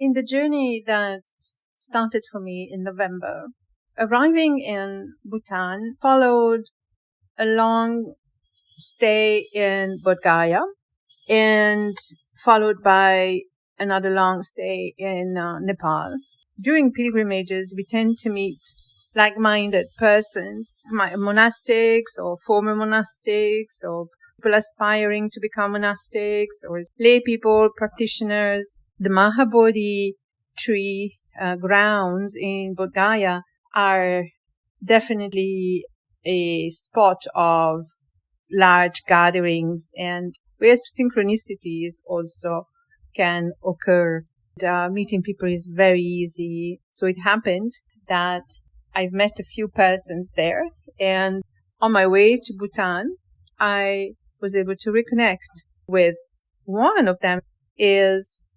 in the journey that started for me in November, arriving in Bhutan followed a long stay in Bodh Gaya and followed by another long stay in Nepal. During pilgrimages, we tend to meet like-minded persons, monastics or former monastics or people aspiring to become monastics or lay people, practitioners. The Mahabodhi tree grounds in Bodh Gaya are definitely a spot of large gatherings and where synchronicities also can occur. Meeting people is very easy. So it happened that I've met a few persons there, and on my way to Bhutan, I was able to reconnect with one of them is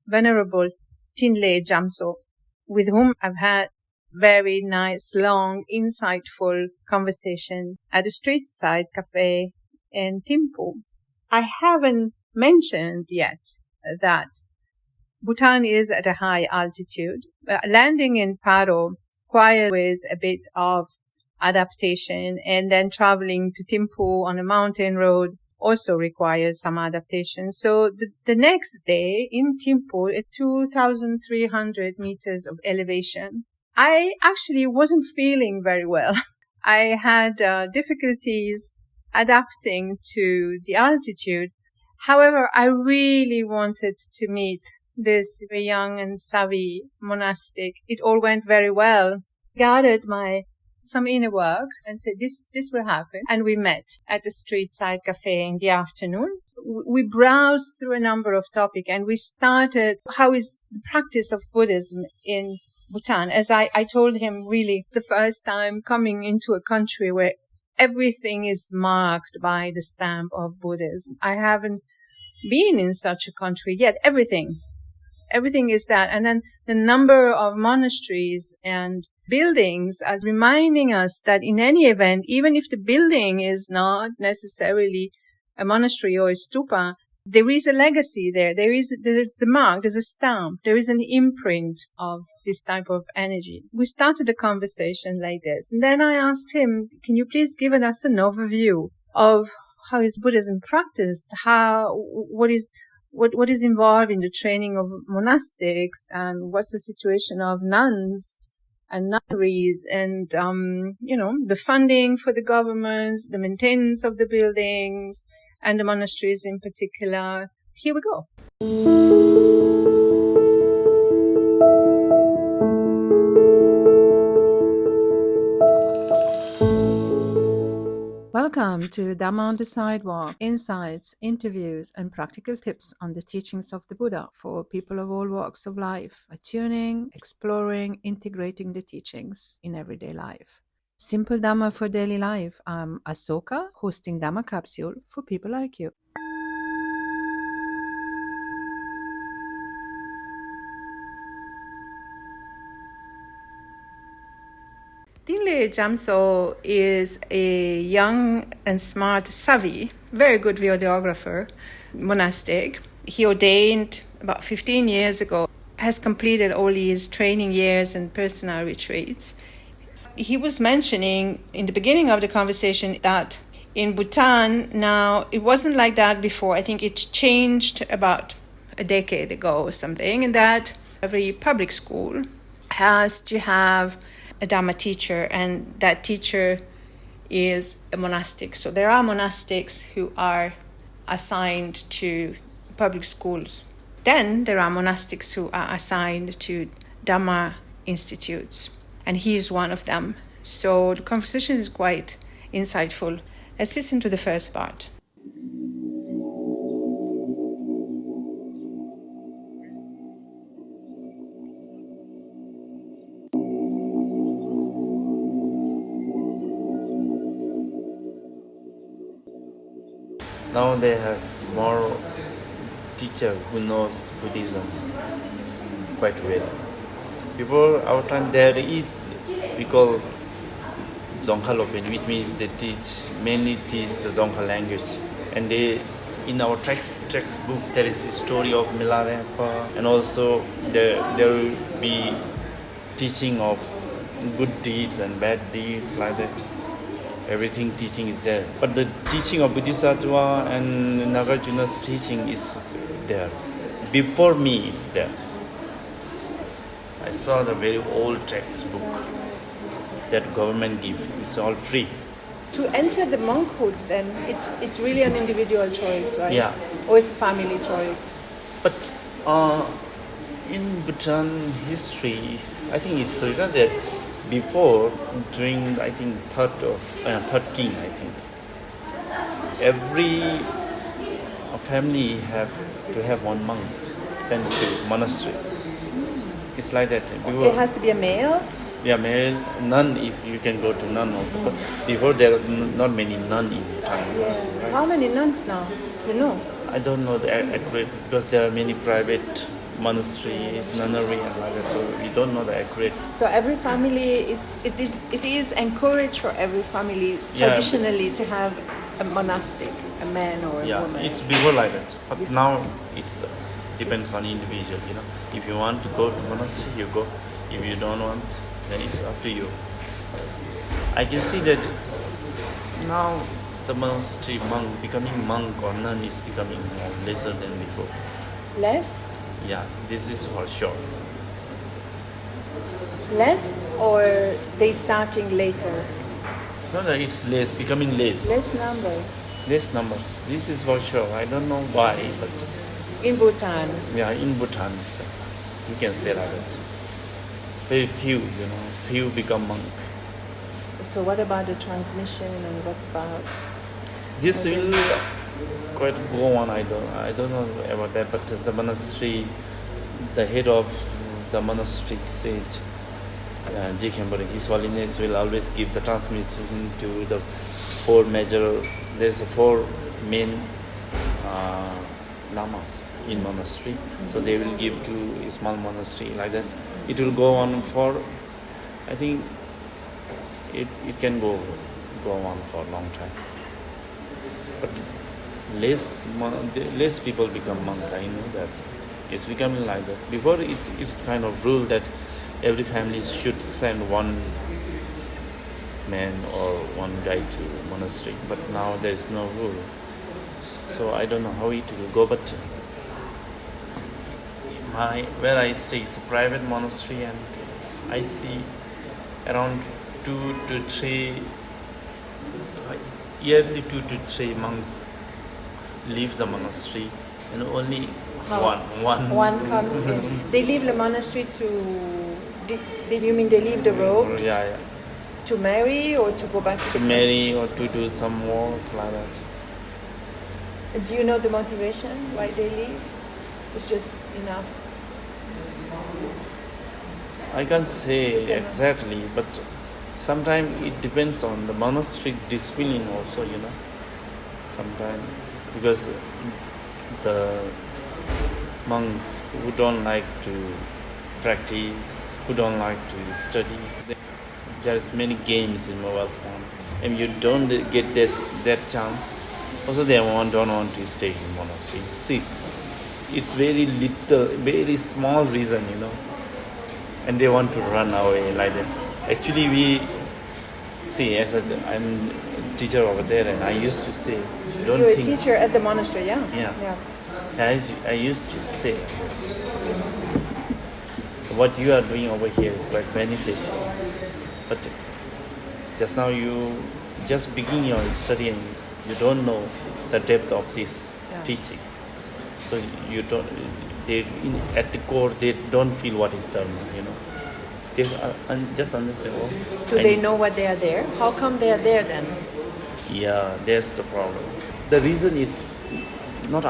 Venerable Thinley Jamthso, with whom I've had very nice, long, insightful conversation at a streetside cafe in Thimphu. I haven't mentioned yet that Bhutan is at a high altitude. Landing in Paro requires a bit of adaptation, and then traveling to Thimphu on a mountain road also requires some adaptation. So the next day in Thimphu, at 2,300 meters of elevation, I actually wasn't feeling very well. I had difficulties adapting to the altitude. However, I really wanted to meet this very young and savvy monastic. It all went very well. Gathered some inner work and said, this will happen. And we met at a streetside cafe in the afternoon. We browsed through a number of topics and we started, how is the practice of Buddhism in Bhutan? As I told him, really, the first time coming into a country where everything is marked by the stamp of Buddhism. I haven't been in such a country yet. Everything is that. And then the number of monasteries and buildings are reminding us that in any event, even if the building is not necessarily a monastery or a stupa, there is a legacy there. There's a mark, there's a stamp, there is an imprint of this type of energy. We started a conversation like this. And then I asked him, can you please give us an overview of how is Buddhism practiced? What is involved in the training of monastics, and what's the situation of nuns and nunneries, and the funding for the governments, the maintenance of the buildings, and the monasteries in particular. Here we go. Welcome to Dhamma on the Sidewalk, insights, interviews, and practical tips on the teachings of the Buddha for people of all walks of life, attuning, exploring, integrating the teachings in everyday life. Simple Dhamma for daily life. I'm Asoka, hosting Dhamma Capsule for people like you. Thinley Jamthso is a young and smart, savvy, very good videographer, monastic. He ordained about 15 years ago, has completed all his training years and personal retreats. He was mentioning in the beginning of the conversation that in Bhutan now, it wasn't like that before. I think it changed about a decade ago or something, and that every public school has to have a Dhamma teacher, and that teacher is a monastic. So there are monastics who are assigned to public schools. Then there are monastics who are assigned to Dhamma Institutes, and he is one of them. So the conversation is quite insightful. Let's listen to the first part. Now they have more teacher who knows Buddhism quite well. Before our time there is, we call Dzongkha Lopen, which means they mainly teach the Dzongkha language, and they in our textbook there is a story of Milarepa, and also there will be teaching of good deeds and bad deeds, like that. Everything teaching is there. But the teaching of Bodhisattva and Nagarjuna's teaching is there. Before me, it's there. I saw the very old textbook that government give. It's all free. To enter the monkhood, then it's really an individual choice, right? Yeah. Or it's a family choice. But in Bhutan history, I think it's written that before, during I think third king, I think every family have to have one monk sent to monastery. It's like that. It has to be a male? Yeah, male, nun, if you can go to nun also. But before there was not many nun in Bhutan. Yeah. Right? How many nuns now? You know? I don't know the accurate, because there are many private monasteries, nunnery and like that, so we don't know the accurate. So every family it is encouraged for every family traditionally to have a monastic, a man or a woman. It's before like that, but now it's depends on individual. If you want to go to monastery, you go. If you don't want, then it's up to you. I can see that now the monastery monk, becoming monk or nun, is becoming more lesser than before. Less? Yeah, this is for sure. Less, or they starting later? No, it's less, becoming less. Less numbers. Less numbers. This is for sure. I don't know why, but in Bhutan. Yeah, in Bhutan, you can say like that. Very few, few become monk. So what about the transmission, and what about? This will quite go on. I don't know about that, but the monastery, the head of the monastery said, His Holiness will always give the transmission to the four major. There's four main lamas in monastery, so they will give to a small monastery like that. It will go on for, I think, it can go on for a long time. But less people become monk. I know that it's becoming like that. Before it's kind of rule that every family should send one man or one guy to monastery. But now there is no rule. So I don't know how it will go. But where I stay is a private monastery, and I see around 2 to 3 yearly 2 to 3 monks leave the monastery, and only one comes in. They leave the monastery to. You mean they leave the robes? Yeah. To marry, or to go back to marry, or to do some work like that. Do you know the motivation why they leave? It's just enough. I can't say exactly, but sometimes it depends on the monastery discipline also, Sometimes, because the monks who don't like to practice, who don't like to study, there's many games in mobile phone, and you don't get that chance. Also, they don't want to stay in monastery. See, it's very little, very small reason, and they want to run away like that. Actually, I'm a teacher over there, and I used to say, You're a teacher at the monastery, yeah? Yeah. I used to say, what you are doing over here is quite beneficial. But just now you just begin your study and you don't know the depth of this teaching. So you don't. At the core, they don't feel what is Dharma. They just understand. Do they know what they are there? How come they are there then? Yeah, that's the problem. The reason is not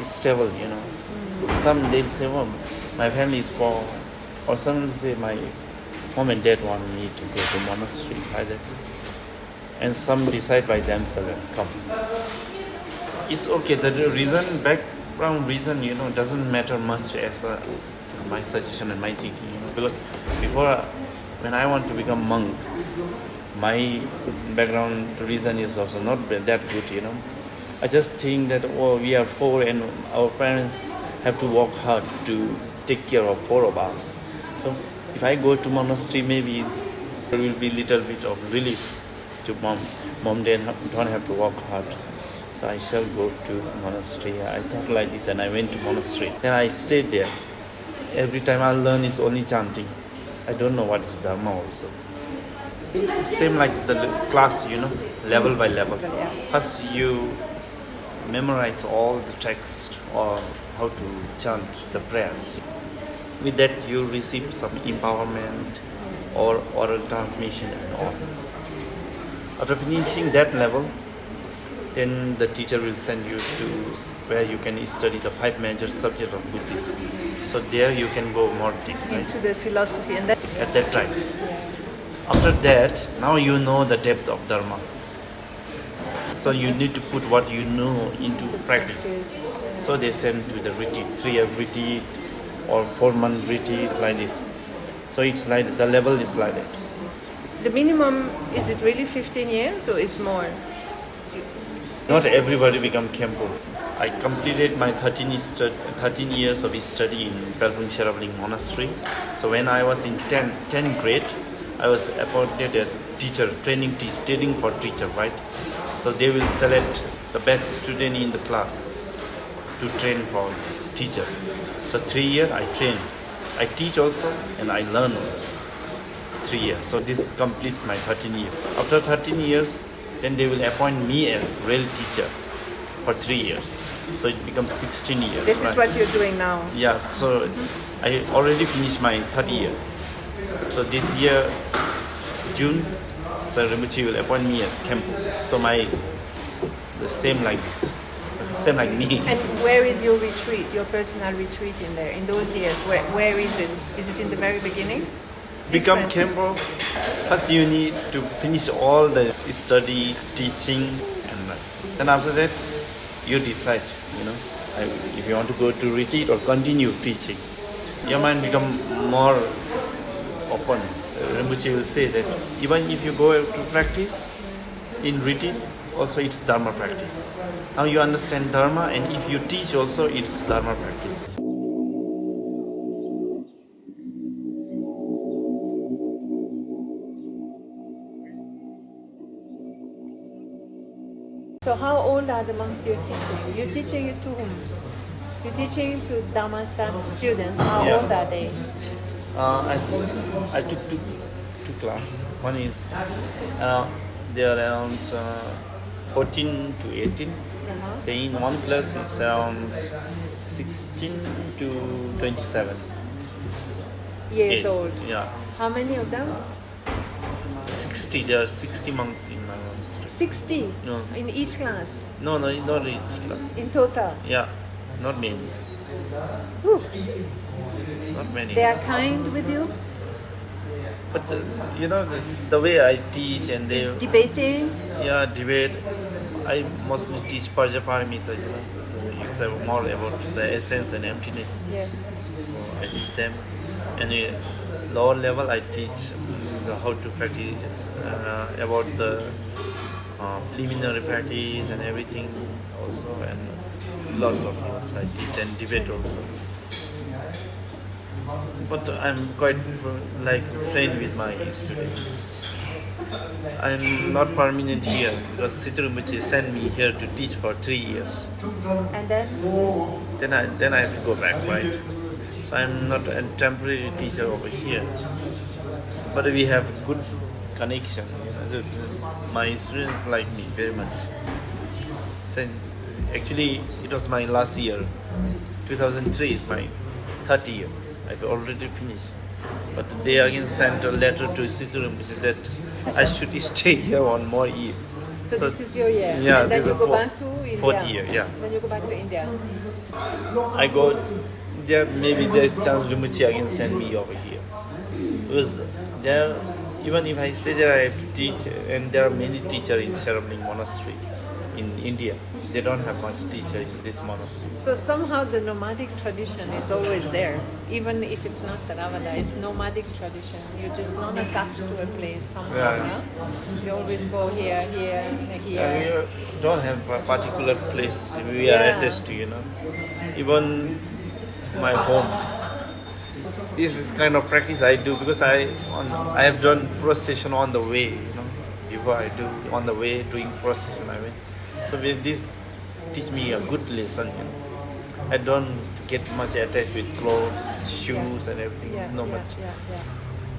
stable. Some they'll say, my family is poor, or some say my mom and dad want me to go to monastery like that, and some decide by themselves and come. It's okay. The background reason, doesn't matter much as my suggestion and my thinking, because before, when I want to become monk, my background reason is also not that good, I just think that we are four and our parents have to work hard to take care of four of us. So if I go to monastery, maybe there will be little bit of relief to mom. Mom then don't have to work hard. So I shall go to monastery. I thought like this and I went to monastery. Then I stayed there. Every time I learn is only chanting. I don't know what is Dharma also. Same like the class, level by level. First you memorize all the text or how to chant the prayers. With that you receive some empowerment or oral transmission and all. After finishing that level, then the teacher will send you to where you can study the 5 major subjects of Buddhism. So there you can go more deep, right? Into the philosophy and that. At that time. After that, now you know the depth of Dharma. So you need to put what you know into practice. So they send to the retreat, 3-year retreat or 4-month retreat like this. So it's like the level is like that. The minimum, is it really 15 years or is more? Not everybody become Khenpo. I completed my 13 years of study in Pelpun Sherabling Monastery. So when I was in 10th grade, I was appointed as teacher, training for teacher, right? So they will select the best student in the class to train for teacher. So 3 years I train. I teach also and I learn also. 3 years. So this completes my 13 years. After 13 years, then they will appoint me as real teacher for 3 years. So it becomes 16 years. This is what you're doing now? Yeah, so I already finished my 3rd year. So this year, June, the Rinpoche will appoint me as Khenpo. So the same like this. Same like me. And where is your retreat, your personal retreat in there? In those years, where is it? Is it in the very beginning? Become Khenpo, first you need to finish all the study, teaching, and then after that, you decide, if you want to go to retreat or continue teaching. Your mind become more open. Rinpoche will say that even if you go to practice in retreat, also it's Dharma practice. Now you understand Dharma, and if you teach also, it's Dharma practice. So how old are the monks you're teaching? You're teaching it to whom? You're teaching to Dhamma students. How old are they? I took two classes. One is they are around 14 to 18. Then in one class it's around 16 to 27 years old. Yeah. How many of them? 60. There are 60 monks in my monastery. 60? No. In each class? No, not each class. In total? Yeah, not many. Ooh. Not many. They are kind with you? But the way I teach and they... Is debating? Yeah, debate. I mostly teach Parjaparamita, It's more about the essence and emptiness. Yes. I teach them. And lower level, I teach how to practice, about the preliminary practice and everything also, and philosophy also I teach, and debate also. But I'm quite friend with my students. I'm not permanent here because Situ Rinpoche sent me here to teach for 3 years. And then? Then I have to go back, right? So I'm not a temporary teacher over here. But we have good connection. My students like me very much. So actually, it was my last year. 2003 is my 3rd year. I've already finished. But they again sent a letter to Situ Rinpoche that I should stay here 1 more year. So this is your year? Yeah, and then you go back to India? 4th year, yeah. Then you go back to India? I go there, maybe there's chance Rinpoche again send me over here. Because there, even if I stay there, I have to teach, and there are many teachers in Sherabling Monastery in India. They don't have much teacher in this monastery. So somehow the nomadic tradition is always there, even if it's not Theravada. It's nomadic tradition. You're just not attached to a place somehow. Yeah. You always go here, here, here. We don't have a particular place we are Yeah. attached to, Even my home. This is kind of practice I do because I have done prostration on the way, Before I do on the way doing prostration, I mean. So with this teach me a good lesson, I don't get much attached with clothes, shoes and everything, much. Yeah.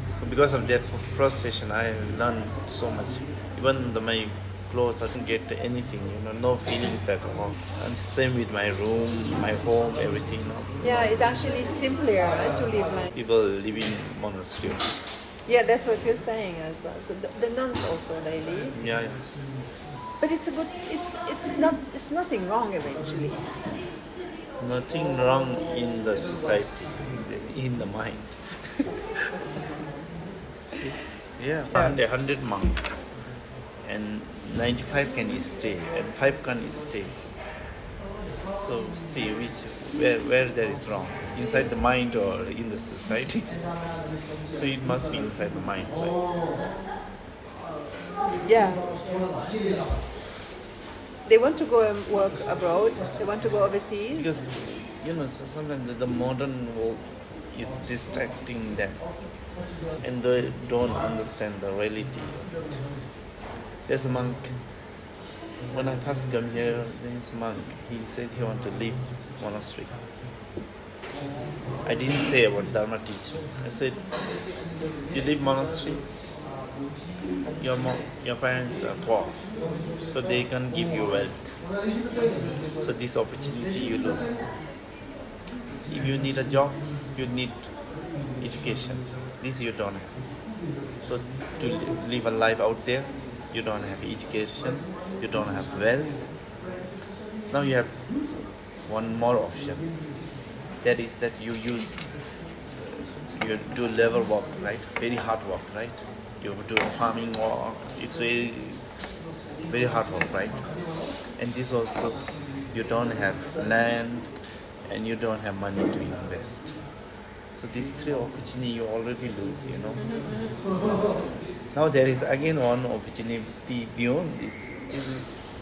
So because of that prostration, I have learned so much. Even my clothes, I don't get anything, no feelings at all. I'm same with my room, my home, everything. Yeah, it's actually simpler to live like. People live in monasteries. Yeah, that's what you're saying as well. So the nuns also they live. Yeah. But it's nothing wrong eventually. Nothing wrong in the society, in the mind. See? Yeah, 100 monk and 95 can stay and 5 can stay. So see where there is wrong, inside the mind or in the society. So it must be inside the mind, right? Yeah. They want to go and work abroad. They want to go overseas. Because so sometimes the modern world is distracting them, and they don't understand the reality. There's a monk. When I first come here, there's a monk. He said he want to leave monastery. I didn't say about Dharma teaching. I said, you leave monastery. Your parents are poor, so they can give you wealth. So this opportunity you lose. If you need a job, you need education. This you don't have. So to live a life out there, you don't have education, you don't have wealth. Now you have one more option. That is that you do labor work, right? Very hard work, right? You do farming work. It's very, very hard work, right? And this also, you don't have land and you don't have money to invest. So these three opportunities you already lose, Now there is again one opportunity beyond this.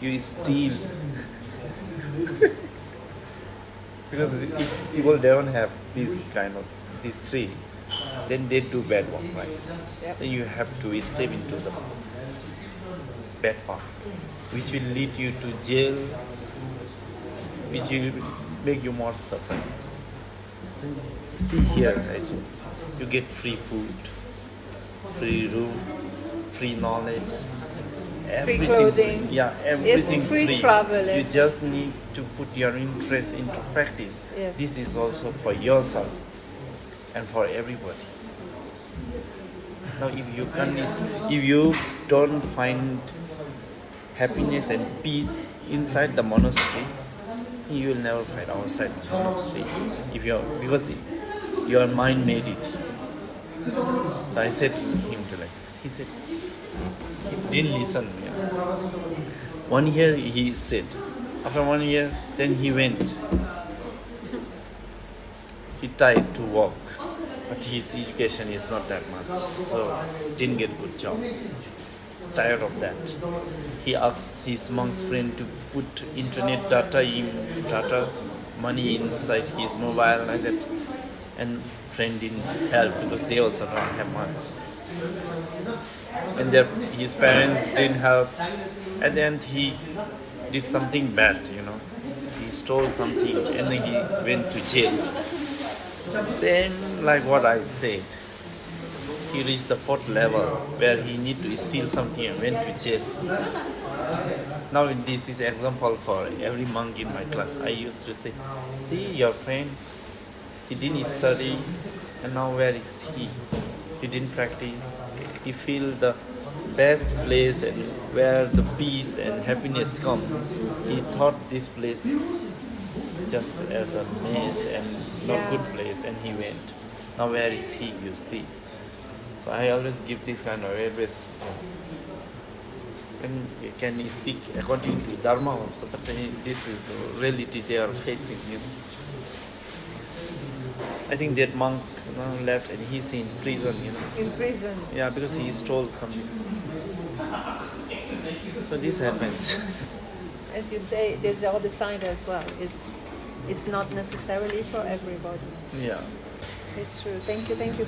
You steal. Because if people don't have these three, then they do bad work, right? Yep. Then you have to step into the bad path, which will lead you to jail, which will make you more suffering. See here, right? You get free food, free room, free knowledge, everything Free clothing. Free. Yeah, everything Yes, free travel. You just need to put your interest into practice. Yes. This is also for yourself and for everybody. Now, if you don't find happiness and peace inside the monastery, you will never find outside the monastery. Because your mind made it. So I said to him he said, he didn't listen. 1 year he stayed. After 1 year, then he went. He tried to work, but his education is not that much, so didn't get good job. He's tired of that. He asked his monk's friend to put internet data money inside his mobile like that, and friend didn't help because they also don't have much. And his parents didn't help. At the end, he did something bad, He stole something and then he went to jail. Same like what I said. He reached the 4th level where he need to steal something and went to jail. Now this is example for every monk in my class. I used to say, see your friend, he didn't study and now where is he? He didn't practice. He feel the best place and where the peace and happiness comes. He thought this place just as a mess and not good place and he went. Now where is he, you see? So I always give this kind of advice. and can speak according to Dharma also, but this is reality they are facing. I think that monk left and he's in prison. In prison. Yeah, because he stole something. So this happens. As you say, there's the other side as well. It's not necessarily for everybody. Yeah. It's true. Thank you. Thank you.